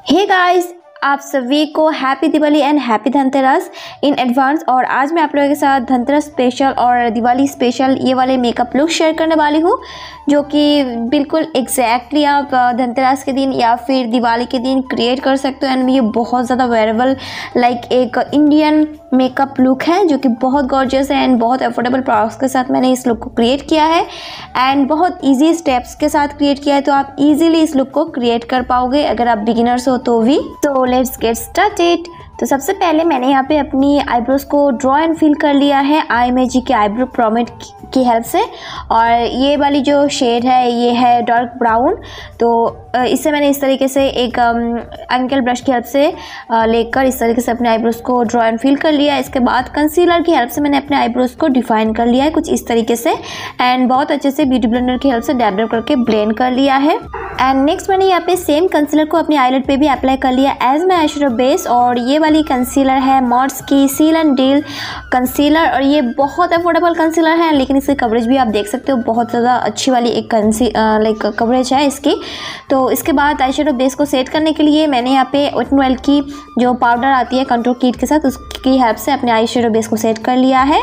Hey guys, आप सभी को happy Diwali and happy Dhanteras in advance. और आज मैं आप लोगों के साथ धनतेरस स्पेशल और दिवाली स्पेशल ये वाले मेकअप लुक शेयर करने वाली हूँ, जो कि बिल्कुल एग्जैक्टली आप धनतेरस के दिन या फिर दिवाली के दिन क्रिएट कर सकते हो। एंड ये बहुत ज़्यादा वेरेबल लाइक एक इंडियन मेकअप लुक है, जो कि बहुत गॉर्जियस है एंड बहुत अफोर्डेबल प्राइस के साथ मैंने इस लुक को क्रिएट किया है एंड बहुत इजी स्टेप्स के साथ क्रिएट किया है। तो आप इजीली इस लुक को क्रिएट कर पाओगे अगर आप बिगिनर्स हो तो भी। तो लेट्स गेट स्टार्टेड। तो सबसे पहले मैंने यहाँ पे अपनी आईब्रोज को ड्रॉ एंड फिल कर लिया है आई मैजिक के आईब्रो प्रोमेट की हेल्प से। और ये वाली जो शेड है ये है डार्क ब्राउन। तो इससे मैंने इस तरीके से एक एंकल ब्रश की हेल्प से लेकर इस तरीके से अपने आईब्रोज को ड्रॉ एंड फिल कर लिया है। इसके बाद कंसीलर की हेल्प से मैंने अपने आईब्रोज को डिफाइन कर लिया है कुछ इस तरीके से एंड बहुत अच्छे से ब्यूटी ब्लेंडर की हेल्प से डैब डैब करके ब्लेंड कर लिया है। एंड नेक्स्ट मैंने यहाँ पे सेम कंसीलर को अपनी आईलिड पे भी अप्लाई कर लिया एज माई आईशैडो बेस। और ये वाली कंसीलर है मॉर्स की सील एंड डील कंसीलर और ये बहुत अफोर्डेबल कंसीलर है, लेकिन इसकी कवरेज भी आप देख सकते हो बहुत ज़्यादा अच्छी वाली एक लाइक कवरेज है इसकी। तो इसके बाद आईशैडो बेस को सेट करने के लिए मैंने यहाँ पे वेट एंड वाइल्ड की जो पाउडर आती है कंटूर किट के साथ उसकी हेल्प से अपने आईशैडो बेस को सेट कर लिया है।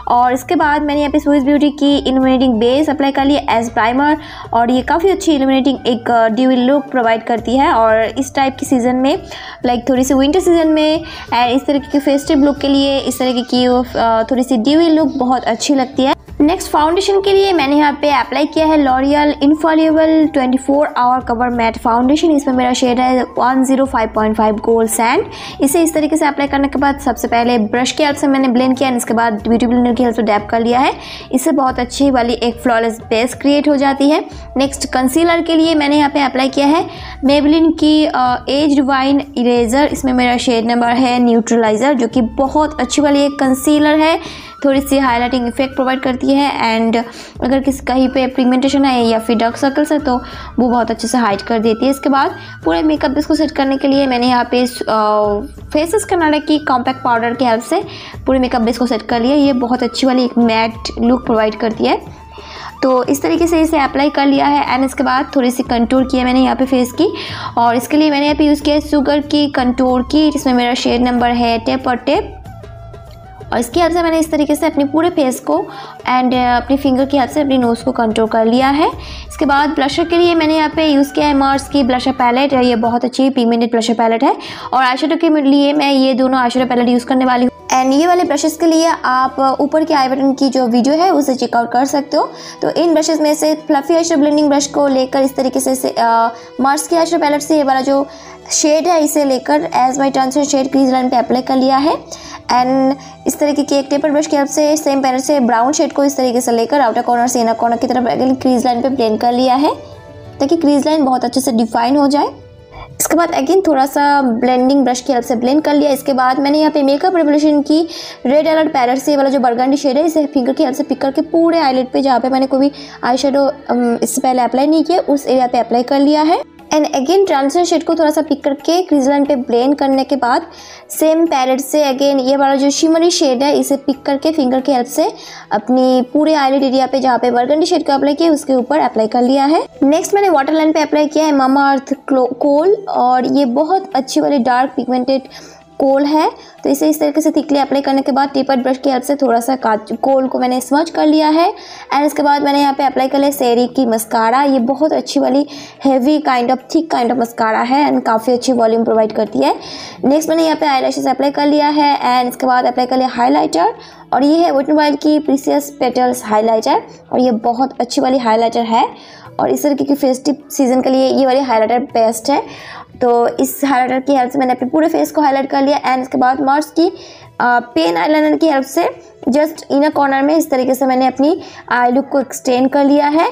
और इसके बाद मैंने यहाँ पे स्विस ब्यूटी की इल्यूमिनेटिंग बेस अप्लाई कर लिया एज प्राइमर और ये काफ़ी अच्छी इल्यूमिनेटिंग एक ड्यूवी लुक प्रोवाइड करती है। और इस टाइप की सीज़न में लाइक थोड़ी सी विंटर सीजन में एंड इस तरीके की फेस्टिव लुक के लिए इस तरीके की थोड़ी सी ड्यूवी लुक बहुत अच्छी लगती है। नेक्स्ट फाउंडेशन के लिए मैंने यहाँ पे अप्लाई किया है L'Oreal infallible 24 hour cover matte foundation. इसमें मेरा शेड है 105.5 गोल्ड सैंड। इसे इस तरीके से अप्लाई करने के बाद सबसे पहले ब्रश की हेल्प से मैंने ब्लेंड किया, इसके बाद ब्यूटी ब्लेंडर की हेल्प से डैब कर लिया है। इससे बहुत अच्छी वाली एक फ्लॉलेस बेस क्रिएट हो जाती है। नेक्स्ट कंसीलर के लिए मैंने यहाँ पे अप्लाई किया है मेबेलिन की एज डिवाइन इरेजर। इसमें मेरा शेड नंबर है न्यूट्रलाइजर, जो कि बहुत अच्छी वाली एक कंसीलर है, थोड़ी सी हाईलाइटिंग इफेक्ट प्रोवाइड करती है एंड अगर किसी कहीं पे पिगमेंटेशन है या फिर डार्क सर्कल्स है तो वो बहुत अच्छे से हाइड कर देती है। इसके बाद पूरे मेकअप बेस को सेट करने के लिए मैंने यहाँ पे फेसेस कनाडा की कॉम्पैक्ट पाउडर की हेल्प से पूरे मेकअप बेस को सेट कर लिया। ये बहुत अच्छी वाली एक मैट लुक प्रोवाइड करती है। तो इस तरीके से इसे अप्लाई कर लिया है एंड इसके बाद थोड़ी सी कंटूर की है मैंने यहाँ पे फेस की। और इसके लिए मैंने यहाँ पे यूज़ किया है शुगर की कंटूर की, जिसमें मेरा शेड नंबर है टेप और टेप। और इसकी हेल्प से मैंने इस तरीके से अपने पूरे फेस को एंड अपनी फिंगर की हेल्प से अपनी नोज़ को कंट्रोल कर लिया है। इसके बाद ब्लशर के लिए मैंने यहाँ पे यूज़ किया है मॉर्स की ब्लशर पैलेट। ये बहुत अच्छी पिगमेंटेड ब्लशर पैलेट है। और आईशैडो के लिए मैं ये दोनों आईशैडो पैलेट यूज़ करने वाली हूँ एंड ये वाले ब्रशेस के लिए आप ऊपर के आई बटन की जो वीडियो है उसे चेकआउट कर सकते हो। तो इन ब्रशेस में से फ्लफी आईशैडो ब्लेंडिंग ब्रश को लेकर इस तरीके से मॉर्स की आईशैडो पैलेट से ये वाला जो शेड है इसे लेकर as my transfer shade crease line पे अप्लाई कर लिया है। एंड इस तरीके की एक टेपर ब्रश की हेल्प से सेम पैलेट से ब्राउन शेड को इस तरीके से लेकर आउटर कॉर्नर से इनर कॉर्नर की तरफ अगेन क्रीज लाइन पे ब्लेंड कर लिया है, ताकि क्रीज लाइन बहुत अच्छे से डिफाइन हो जाए। इसके बाद अगेन थोड़ा सा ब्लेंडिंग ब्रश की हेल्प से ब्लेंड कर लिया। इसके बाद मैंने यहाँ पे मेकअप रेवोल्यूशन की रेड अलर्ट पैलेट से वाला जो बर्गंडी शेड है इसे फिंगर की हेल्प से पिक करके पूरे आईलिड पे जहाँ पे मैंने कोई आई शेडो इससे पहले अप्लाई नहीं किया उस एरिया पे अप्लाई कर लिया है। एंड अगेन ट्रांसलेंट शेड को थोड़ा सा पिक करके क्रीज लाइन पे ब्लेंड करने के बाद सेम पैलेट से अगेन ये वाला जो शिमरी शेड है इसे पिक करके फिंगर की हेल्प से अपनी पूरे आईलिड एरिया पे जहाँ पे बर्गंडी शेड को अप्लाई किया उसके ऊपर अप्लाई कर लिया है। नेक्स्ट मैंने वाटर लाइन पे अप्लाई किया है मामा अर्थ कोल और ये बहुत अच्छी वाली डार्क पिगमेंटेड कोल है। तो इसे इस तरीके से थिकली अप्लाई करने के बाद टेपर्ड ब्रश की हेल्प से थोड़ा सा कोल को मैंने स्मच कर लिया है। एंड इसके बाद मैंने यहाँ पे अप्लाई कर लिया सेरी की मस्कारा। ये बहुत अच्छी वाली heavy kind of thick kind of mascara है एंड काफ़ी अच्छी वॉल्यूम प्रोवाइड करती है। नेक्स्ट मैंने यहाँ पे आईलैशेस अप्लाई कर लिया है एंड इसके बाद अप्लाई कर लिया हाईलाइटर और ये है वेट एंड वाइल्ड की प्रीसियस पेटल्स हाईलाइटर और ये बहुत अच्छी वाली हाईलाइटर है और इस तरीके की फेस्टिव सीजन के लिए ये वाली हाईलाइटर बेस्ट है। तो इस हाईलाइटर की हेल्प से मैंने अपने पूरे फेस को हाईलाइट कर लिया एंड इसके बाद मॉर्स की पेन आईलाइनर की हेल्प से जस्ट इनर कॉर्नर में इस तरीके से मैंने अपनी आई लुक को एक्सटेंड कर लिया है।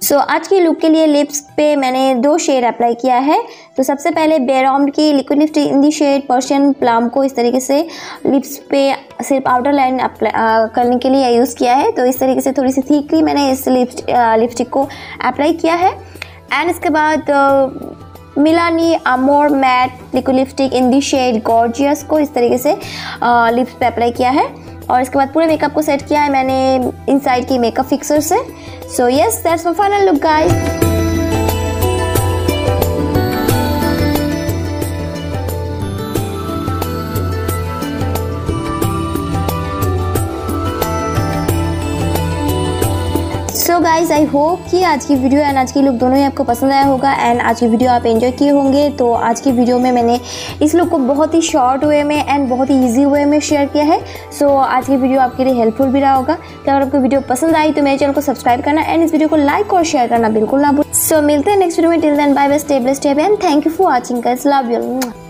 सो आज की लुक के लिए लिप्स पे मैंने 2 शेड अप्लाई किया है। तो सबसे पहले बेरॉम्ड की liquid lipstick in the shade Persian plum को इस तरीके से लिप्स पे सिर्फ आउटर लाइन करने के लिए यूज़ किया है। तो इस तरीके से थोड़ी सी थिकली मैंने इस लिपस्टिक को अप्लाई किया है। एंड इसके बाद Milani amore matte liquid lipstick in the shade gorgeous को इस तरीके से लिप्स पे अप्लाई किया है। और इसके बाद पूरे मेकअप को सेट किया है मैंने इनसाइड की मेकअप फिक्सर से। So yes, that's my final look guys. Guys I hope कि आज की वीडियो एंड आज की लुक दोनों ही आपको पसंद आया होगा एंड आज की वीडियो आप एंजॉय किए होंगे। तो आज की वीडियो में मैंने इस लुक को बहुत ही शॉर्ट वे में एंड बहुत ही ईजी वे में शेयर किया है। सो आज की वीडियो आपके लिए हेल्पफुल भी रहा होगा। तो अगर आपको वीडियो पसंद आई तो मेरे चैनल को सब्सक्राइब करना एंड इस वीडियो को लाइक और शेयर करना बिल्कुल ना भूलें। सो मिलते हैं नेक्स्ट वीडियो में। Till then bye bye, stay blessed and thank you for watching guys, love you.